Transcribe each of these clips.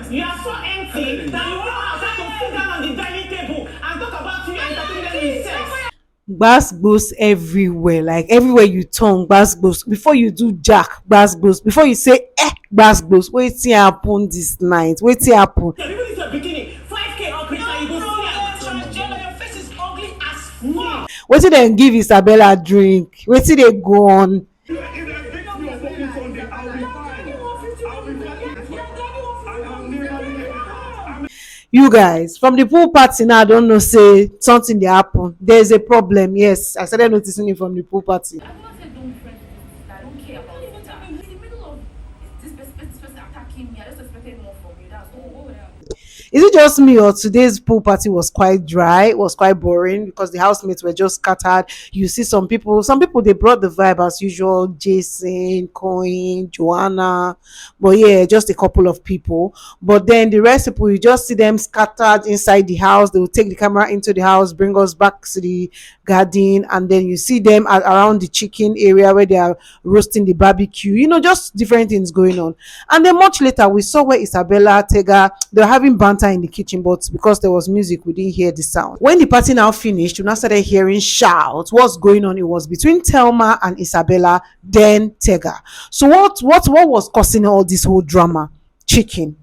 You are so empty that you won't have time to sit down on the dining table and talk about you entertaining them with sex. Gbas everywhere, like everywhere you turn, gbas. Before you do jack, gbas. Before you say gbas. Wetin happen this night? Wetin happen? Even if you're bikini, 5K or greater, you go see her. Transgender, your face is ugly as fuck. Wetin dem give Isabella drink? Wetin dey go on? You guys from the pool party now, I don't know, say something dey happen. There's a problem. Yes, I started noticing it from the pool party. I will not say don't friend with this guy. I don't care about it. In the middle of this person attacking me, I just expected more from you. That's all. What would happen? Is it just me, or today's pool party was quite dry? It was quite boring because the housemates were just scattered. You see some people they brought the vibe as usual, Jason, Coin, Joanna, but yeah, just a couple of people. But then the rest of people, you just see them scattered inside the house. They will take the camera into the house, bring us back to the garden, and then you see them around the chicken area where they are roasting the barbecue, just different things going on. And then much later we saw where Isabella, Otega, they were having banter in the kitchen, but because there was music we didn't hear the sound. When the party now finished, we now started hearing shouts. What's going on? It was between Thelma and Isabella, then Tega. So what was causing all this whole drama? Chicken.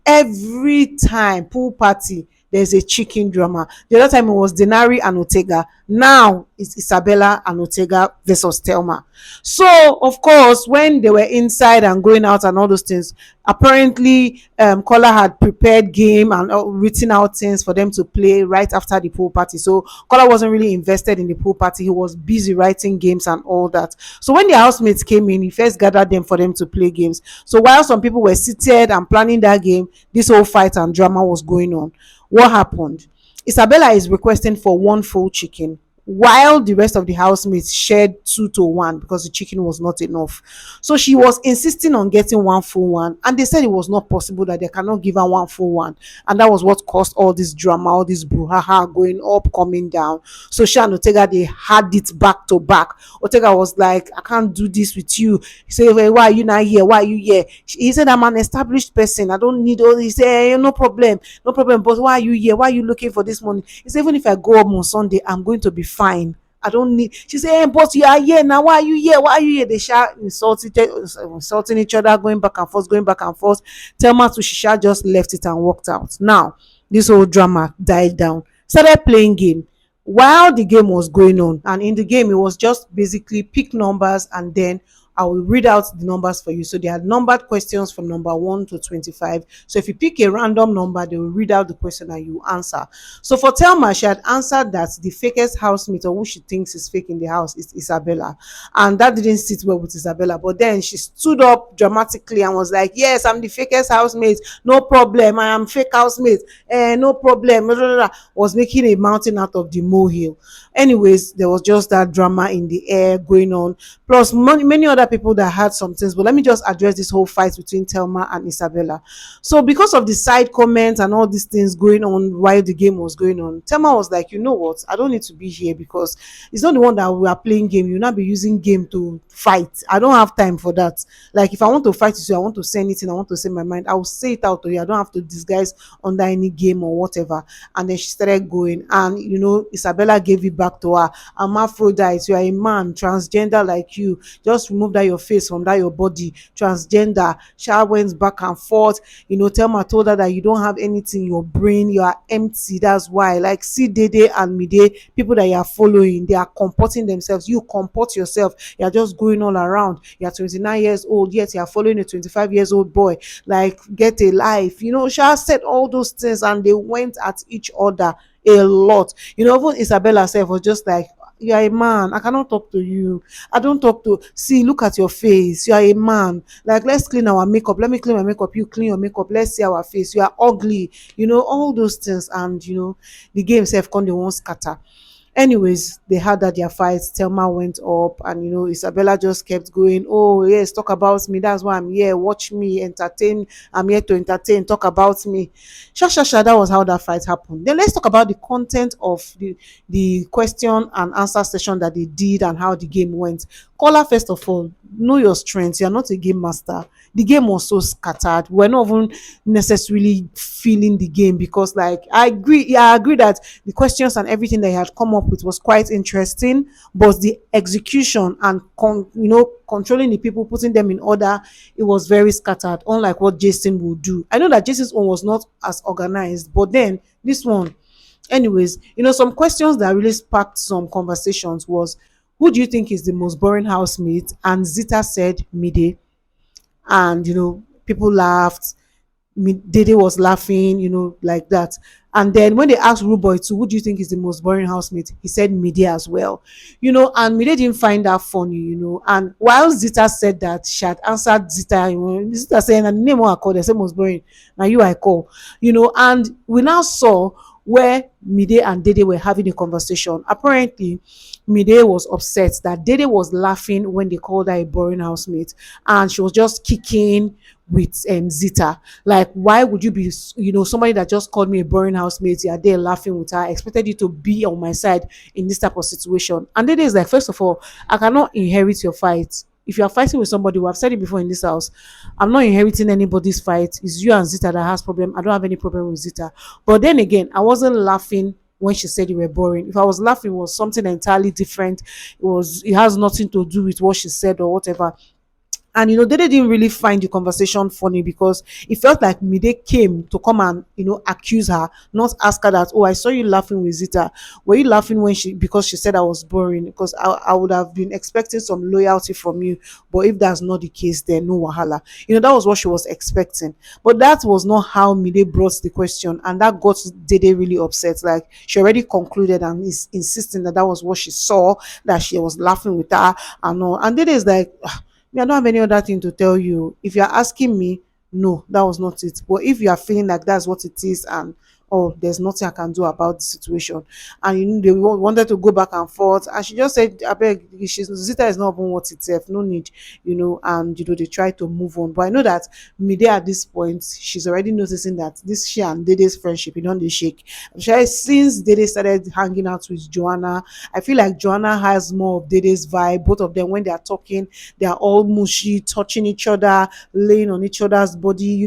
Every time pool party there's a chicken drama. The other time it was Denari and Otega. Now it's Isabella and Otega versus Thelma. So of course, when they were inside and going out and all those things, apparently Kola had prepared game and written out things for them to play right after the pool party. So Kola wasn't really invested in the pool party. He was busy writing games and all that. So when the housemates came in, he first gathered them for them to play games. So while some people were seated and planning that game, this whole fight and drama was going on. What happened? Isabella is requesting for one full chicken, while the rest of the housemates shared 2 to 1 because the chicken was not enough. So she was insisting on getting one full one, and they said it was not possible, that they cannot give her one full one, and that was what caused all this drama, all this brouhaha going up, coming down. So she and Otega, they had it back to back. Otega was like, I can't do this with you. He said, well, why are you not here? Why are you here? He said, I'm an established person, I don't need all. He said, hey, no problem, but why are you here? Why are you looking for this money? He said, even if I go up on Sunday, I'm going to be fine. I don't need. She said, hey, but you are here now. Why are you here? Why are you here? They shout, insulting each other, going back and forth. Thelma to Shisha just left it and walked out. Now this whole drama died down. Started playing game. While the game was going on, and in the game it was just basically pick numbers, and then I will read out the numbers for you. So they had numbered questions from number 1 to 25. So if you pick a random number, they will read out the question and you answer. So for Thelma, she had answered that the fakest housemate, or who she thinks is fake in the house, is Isabella. And that didn't sit well with Isabella. But then she stood up dramatically and was like, yes, I'm the fakest housemate. No problem. I am fake housemate. No problem. Was making a mountain out of the molehill. Anyways, there was just that drama in the air going on. Plus many other people that had some things, but let me just address this whole fight between Thelma and Isabella. So because of the side comments and all these things going on while the game was going on, Thelma was like, you know what, I don't need to be here because it's not the one that we are playing game. You'll not be using game to fight. I don't have time for that. Like, if I want to fight with you, I want to say anything, I want to say my mind, I will say it out to you. I don't have to disguise under any game or whatever. And then she started going, and Isabella gave it back to her. I'm Aphrodite, you are a man, transgender like you, just remove that your face from that your body, transgender. Sha went back and forth. Thelma told her that you don't have anything in your brain, you are empty. That's why, like, see Dede and Mide, people that you are following, they are comporting themselves. You comport yourself. You are just going all around. You are 29 years old, yet you are following a 25 years old boy. Like, get a life. Sha said all those things, and they went at each other a lot. Even Isabella herself was just like, you are a man, I cannot talk to you. I don't talk to. See, look at your face. You are a man. Like, let's clean our makeup. Let me clean my makeup. You clean your makeup. Let's see our face. You are ugly. All those things. And the game self come, they won't scatter. Anyways, they had that their fights. Thelma went up, and Isabella just kept going. Oh yes, talk about me. That's why I'm here. Watch me, entertain. I'm here to entertain. Talk about me. Sha. That was how that fight happened. Then let's talk about the content of the question and answer session that they did and how the game went. Caller, first of all, know your strengths. You're not a game master. The game was so scattered. We're not even necessarily feeling the game because, like, I agree. Yeah, I agree that the questions and everything they had come up with was quite interesting, but the execution and controlling the people, putting them in order, it was very scattered. Unlike what Jason would do. I know that Jason's one was not as organized, but then this one, anyways, some questions that really sparked some conversations was, who do you think is the most boring housemate? And Zita said Mide. And people laughed. Dede was laughing, like that. And then when they asked Ruboy too, who do you think is the most boring housemate? He said Mide as well. And Mide didn't find that funny. And while Zita said that she had answered Zita, Zita saying, and the name I called, they said most boring. Now you I call, and we now saw where Mide and Dede were having a conversation. Apparently, Mide was upset that Dede was laughing when they called her a boring housemate, and she was just kicking with Zita. Like, why would you be, somebody that just called me a boring housemate, you're there laughing with her? I expected you to be on my side in this type of situation. And Dede is like, first of all, I cannot inherit your fight. If you are fighting with somebody, we have said it before in this house, I'm not inheriting anybody's fight. It's you and Zita that has problem. I don't have any problem with Zita. But then again, I wasn't laughing when she said you were boring. If I was laughing, it was something entirely different. It has nothing to do with what she said or whatever. And they didn't really find the conversation funny because it felt like Mide came to come and accuse her, not ask her that, oh, I saw you laughing with Zita. Were you laughing because she said I was boring? Because I would have been expecting some loyalty from you. But if that's not the case, then no wahala. That was what she was expecting. But that was not how Mide brought the question, and that got Dede really upset. Like, she already concluded and is insisting that was what she saw, that she was laughing with her and all. And Dede is like, I don't have any other thing to tell you. If you're asking me, no, that was not it. But if you are feeling like that's what it is, and there's nothing I can do about the situation, and they wanted to go back and forth, and she just said, I beg, Zita is not even what itself, no need, and they try to move on. But I know that Mide at this point, she's already noticing that this she and Dede's friendship, they shake. Since Dede started hanging out with Joanna, I feel like Joanna has more of Dede's vibe. Both of them, when they are talking, they are all mushy, touching each other, laying on each other's body.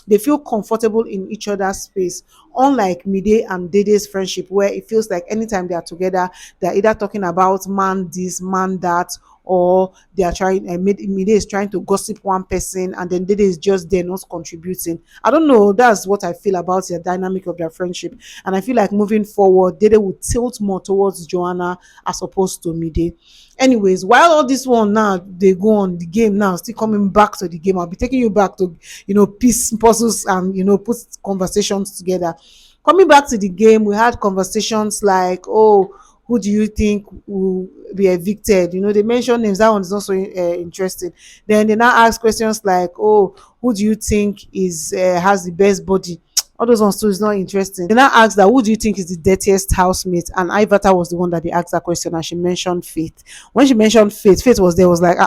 They feel comfortable in each other's space. Unlike Mide and Dede's friendship, where it feels like anytime they are together, they're either talking about man this, man that, or they are trying, Mide is trying to gossip one person, and then Dede is just there not contributing. I don't know, that's what I feel about the dynamic of their friendship. And I feel like moving forward, Dede will tilt more towards Joanna as opposed to Mide. Anyways, while all this one now, they go on the game now, still coming back to the game, I'll be taking you back to piece puzzles and put conversations together. Coming back to the game, we had conversations like, oh, who do you think will be evicted? They mentioned names. That one is not so interesting. Then they now ask questions like, oh, who do you think has the best body? All those ones too is not interesting. They now asked that, who do you think is the dirtiest housemate? And Ivata was the one that they asked that question, and she mentioned Faith. When she mentioned Faith was there, was like,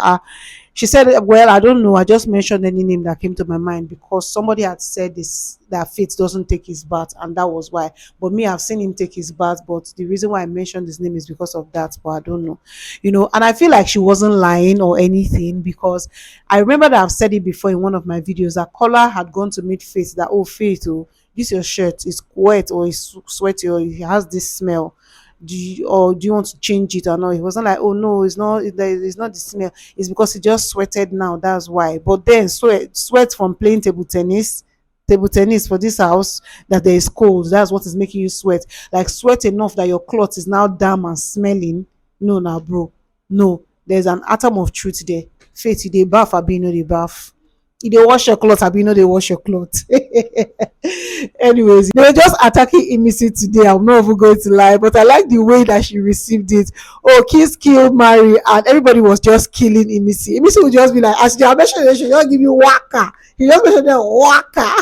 She said, well, I don't know. I just mentioned any name that came to my mind because somebody had said this, that Faith doesn't take his bath, and that was why. But me, I've seen him take his bath, but the reason why I mentioned his name is because of that, but I don't know. And I feel like she wasn't lying or anything, because I remember that I've said it before in one of my videos that Kola had gone to meet Faith, that, oh, Faith, oh, this your shirt is wet or it's sweaty or it has this smell. Do you want to change it or not? He wasn't like, oh no, it's not the smell, it's because he just sweated now, that's why. But then sweat from playing table tennis for this house, that there is cold, that's what is making you sweat. Like, sweat enough that your cloth is now damp and smelling. No, now bro, no, there's an atom of truth there. Faith, they bath, abi no dey bath. They wash your clothes, abi no dey wash your clothes. Anyways, they were just attacking Imisi today. I'm not even going to lie, but I like the way that she received it. Oh, kiss, kill, marry, and everybody was just killing Imisi. Imisi would just be like, as you mentioned, she just give you waka. He just mentioned them waka.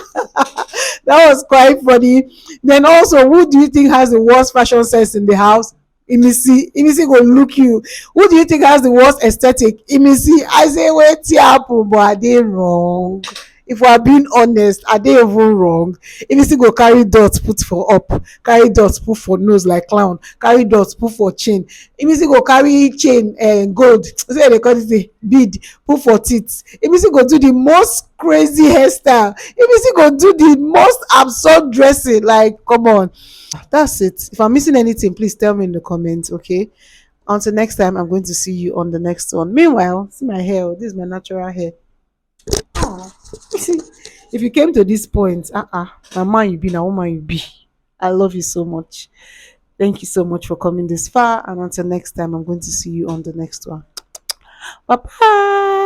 That was quite funny. Then also, who do you think has the worst fashion sense in the house? Imisi go look you. Who do you think has the worst aesthetic? Imisi. I say, wait, happen, but I did wrong. if we are being honest, are they even wrong? If you still go carry dots put for up, carry dots put for nose like clown, carry dots put for chin, if you still go carry chain and gold, say they call it bead, put for teeth, if you still go do the most crazy hairstyle, if you still go do the most absurd dressing, like come on. That's it. If I'm missing anything, please tell me in the comments, okay? Until next time, I'm going to see you on the next one. Meanwhile, see my hair. This is my natural hair. Aw. If you came to this point, my man you be, now woman you be. I love you so much. Thank you so much for coming this far. And until next time, I'm going to see you on the next one. Bye bye.